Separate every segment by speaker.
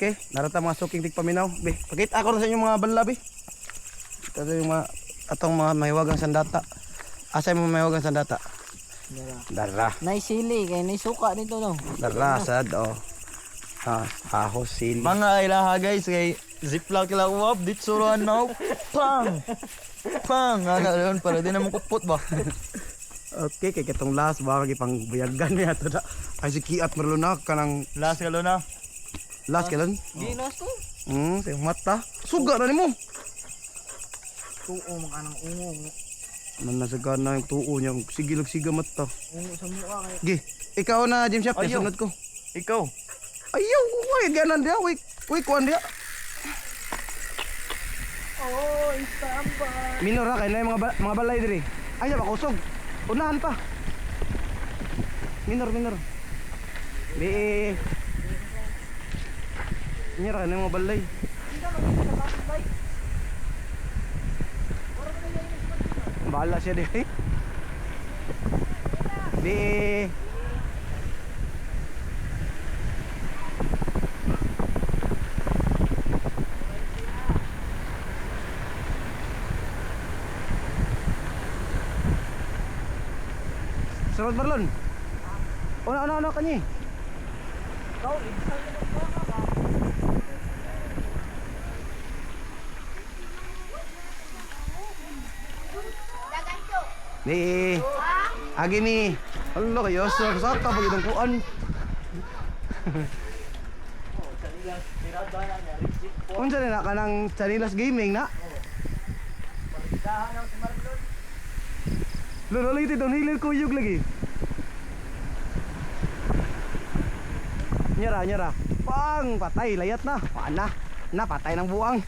Speaker 1: Okay, narata mga suking tigpaminaw. Be, pakita ako na sa inyo mga bala, be. Ito yung mga atong mga mahiwagang sandata. Asay mo mahiwagang sandata? Dara.
Speaker 2: Nay sili kay nay suka dito no.
Speaker 1: Dara sad oh. Ahos sili.
Speaker 3: Mga ilaha guys kay ziplock kila uwap dit suruan na pang. Pang ana ron para di na mo kupot ba.
Speaker 1: Okay, kay katong last ba kay pang buyagan niya to da. Ay si Kiat marlunak kanang
Speaker 3: Last kalo na.
Speaker 1: last kailan?
Speaker 2: Ginas to.
Speaker 1: Sa mata. Suga na nimo.
Speaker 2: Tuo mga anang ungo.
Speaker 1: Nanasaga na yung tuo niya. Sige siga mata.
Speaker 2: Ungo sa mukha kay.
Speaker 1: Gi, ikaw na Jim Shop,
Speaker 3: Ayaw.
Speaker 1: sunod ko.
Speaker 3: Ikaw.
Speaker 1: Ayaw, wait, ganan dia, wait, kuan dia.
Speaker 2: Oh, istamba.
Speaker 1: Minor ha, kaya na yung mga balay diri. Ayaw, makusog. Unahan pa. Minor. Di. Minor ha, na yung mga balay. Bahala siya diri. Di. Sunod Marlon. Ano kanyi?
Speaker 2: Kau ibsan ka ba?
Speaker 1: Ni. Agi ni. Hello kayo sa ka pag itong kuan. Unsa na kanang Chanilas Gaming na? Lolo lagi doon hilir kuyog lagi. Nyara. Pang patay layat na. Paana? Na patay ng buang.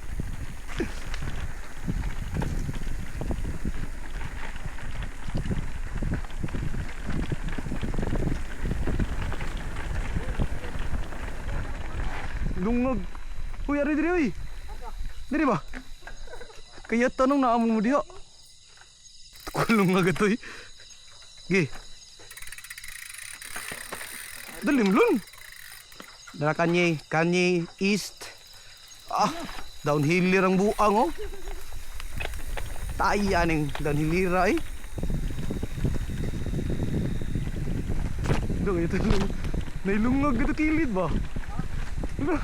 Speaker 1: Lungag. Uy, ari diri uy. Diri ba? Kaya tanong na amo mo diha. Kulong nga gatoy. Gi. Dalim lun. Dara kanye east. Downhiller ang buang oh. Taya ning downhillera eh. Dong ito lung. Nailungag gito kilid ba? Ano?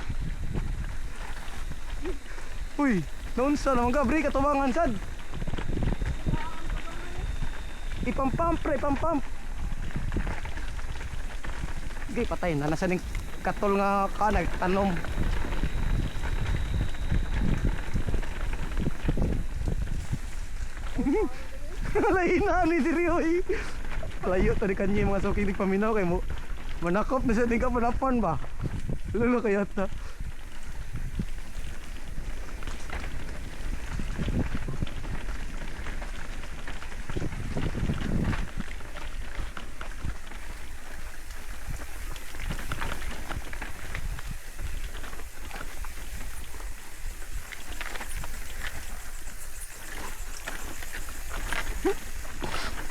Speaker 1: Uy, naunsa naman ka, break atubangan sad. Ipampamp. Gay patay na nasa ning katol nga ka nagtanom. Laina ni diri oy. Layo tadi kanyi mga sukilig paminaw kay mo. Manakop na sa di ka panapan ba? Lalo kaya ta.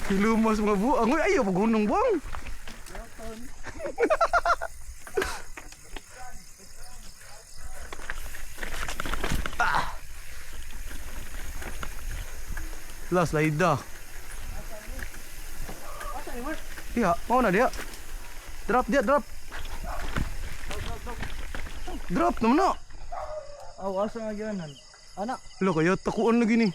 Speaker 1: Lumas mga buang. Uy, ayaw pagunong buang. Last laida. Iya, mau na dia. Drop. Drop naman na.
Speaker 3: Aw asa nga gyanan.
Speaker 2: Anak,
Speaker 1: Lo kaya takuan lagi ni.